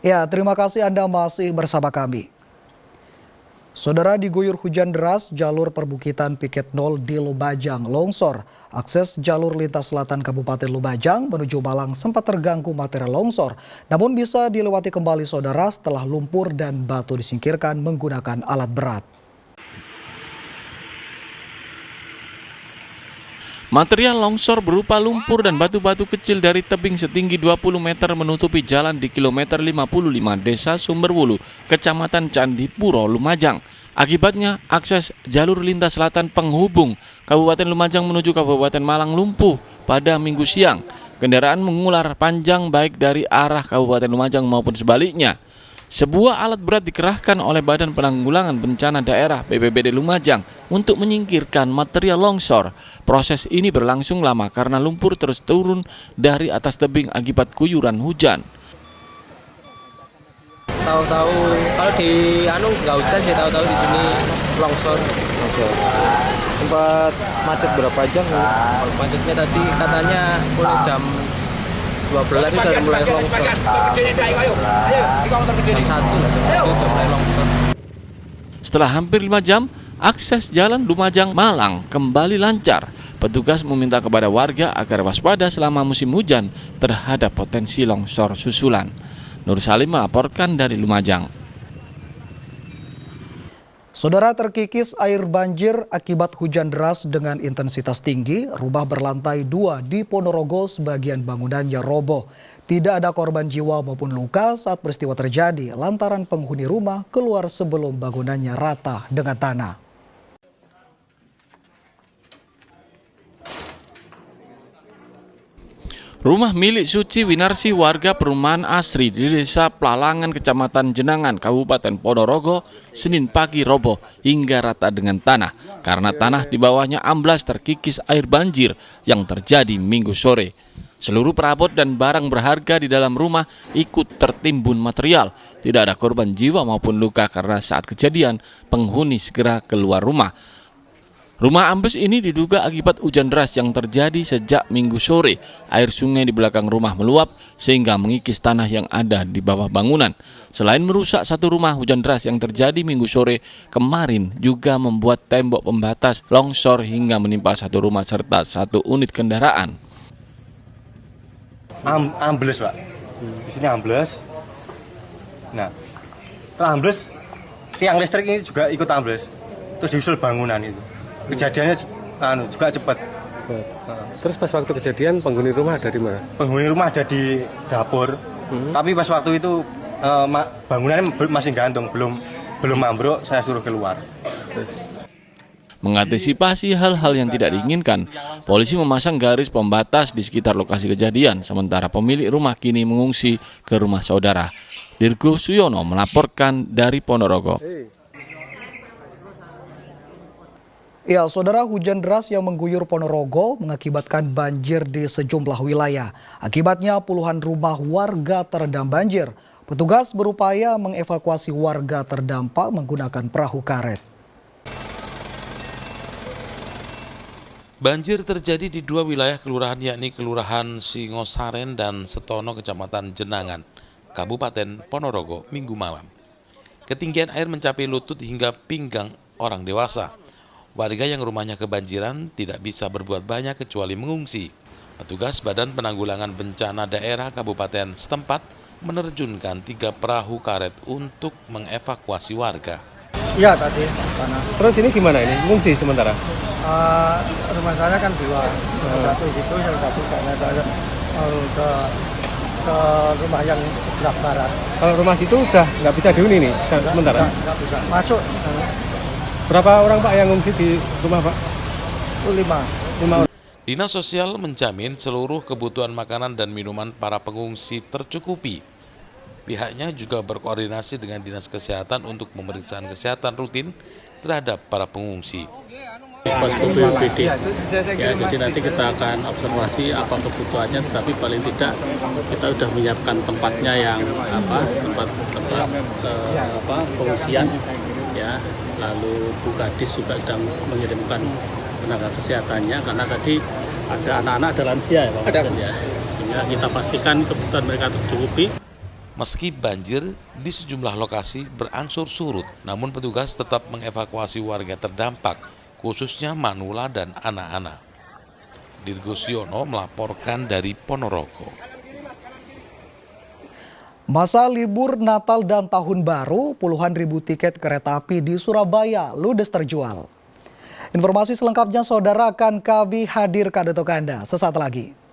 Ya, terima kasih Anda masih bersama kami. Saudara, diguyur hujan deras, jalur perbukitan Piket 0 di Lumajang longsor. Akses jalur lintas selatan Kabupaten Lumajang menuju Malang sempat terganggu material longsor. Namun bisa dilewati kembali saudara setelah lumpur dan batu disingkirkan menggunakan alat berat. Material longsor berupa lumpur dan batu-batu kecil dari tebing setinggi 20 meter menutupi jalan di kilometer 55 Desa Sumberwulu, Kecamatan Candipuro, Lumajang. Akibatnya, akses jalur lintas selatan penghubung Kabupaten Lumajang menuju Kabupaten Malang lumpuh pada Minggu siang. Kendaraan mengular panjang baik dari arah Kabupaten Lumajang maupun sebaliknya. Sebuah alat berat dikerahkan oleh Badan Penanggulangan Bencana Daerah BPBD Lumajang untuk menyingkirkan material longsor. Proses ini berlangsung lama karena lumpur terus turun dari atas tebing akibat guyuran hujan. Tahu-tahu kalau di nggak hujan sih, tahu-tahu di sini longsor. Sempat macet berapa jam? Kalau macetnya tadi katanya mulai jam 12 itu udah mulai longsor. Jam 1 udah mulai longsor. Setelah hampir 5 jam, akses jalan Lumajang Malang kembali lancar. Petugas meminta kepada warga agar waspada selama musim hujan terhadap potensi longsor susulan. Nur Salim melaporkan dari Lumajang. Saudara, terkikis air banjir akibat hujan deras dengan intensitas tinggi, rumah berlantai 2 di Ponorogo sebagian bangunannya roboh. Tidak ada korban jiwa maupun luka saat peristiwa terjadi lantaran penghuni rumah keluar sebelum bangunannya rata dengan tanah. Rumah milik Suci Winarsi warga perumahan Asri di Desa Plalangan, Kecamatan Jenangan, Kabupaten Ponorogo, Senin pagi roboh hingga rata dengan tanah karena tanah di bawahnya amblas terkikis air banjir yang terjadi Minggu sore. Seluruh perabot dan barang berharga di dalam rumah ikut tertimbun material. Tidak ada korban jiwa maupun luka karena saat kejadian penghuni segera keluar rumah. Rumah ambles ini diduga akibat hujan deras yang terjadi sejak Minggu sore. Air sungai di belakang rumah meluap sehingga mengikis tanah yang ada di bawah bangunan. Selain merusak satu rumah, hujan deras yang terjadi Minggu sore kemarin juga membuat tembok pembatas longsor hingga menimpa satu rumah serta satu unit kendaraan. Ambles, Pak. Di sini ambles. Nah, ambles, tiang listrik ini juga ikut ambles. Terus diusul bangunan itu. Kejadiannya juga cepat. Terus pas waktu kejadian penghuni rumah ada di mana? Penghuni rumah ada di dapur. Tapi pas waktu itu bangunannya masih gantung, belum ambruk, saya suruh keluar. Mengantisipasi hal-hal yang tidak diinginkan, polisi memasang garis pembatas di sekitar lokasi kejadian, sementara pemilik rumah kini mengungsi ke rumah saudara. Dirgo Suyono melaporkan dari Ponorogo. Ya, saudara, hujan deras yang mengguyur Ponorogo mengakibatkan banjir di sejumlah wilayah. Akibatnya puluhan rumah warga terendam banjir. Petugas berupaya mengevakuasi warga terdampak menggunakan perahu karet. Banjir terjadi di dua wilayah kelurahan, yakni Kelurahan Singosaren dan Setono, Kecamatan Jenangan, Kabupaten Ponorogo, Minggu malam. Ketinggian air mencapai lutut hingga pinggang orang dewasa. Warga yang rumahnya kebanjiran tidak bisa berbuat banyak kecuali mengungsi. Petugas Badan Penanggulangan Bencana Daerah Kabupaten setempat menerjunkan 3 perahu karet untuk mengevakuasi warga. Iya tadi tanah. Terus ini gimana ini? Mengungsi sementara? Rumah saya kan 2, satu situ, yang satu karena saya ke rumah yang sebelah barat. Kalau rumah situ udah nggak bisa dihuni nih sementara? Nggak bisa masuk. Berapa orang Pak yang ngungsi di rumah Pak? 5 orang. Dinas Sosial menjamin seluruh kebutuhan makanan dan minuman para pengungsi tercukupi. Pihaknya juga berkoordinasi dengan Dinas Kesehatan untuk pemeriksaan kesehatan rutin terhadap para pengungsi. Posko BPBD, ya, jadi nanti kita akan observasi apa kebutuhannya, tetapi paling tidak kita sudah menyiapkan tempatnya yang tempat pengungsian, ya. Lalu Bu Kadis juga sedang mengirimkan tenaga kesehatannya karena tadi ada anak-anak, ada lansia ya Pak Presiden ya, sehingga kita pastikan kebutuhan mereka tercukupi. Meski banjir di sejumlah lokasi berangsur surut, namun petugas tetap mengevakuasi warga terdampak, khususnya manula dan anak-anak. Dirgo Siono melaporkan dari Ponorogo. Masa libur Natal dan Tahun Baru, puluhan ribu tiket kereta api di Surabaya ludes terjual. Informasi selengkapnya saudara akan kami hadirkan untuk Anda sesaat lagi.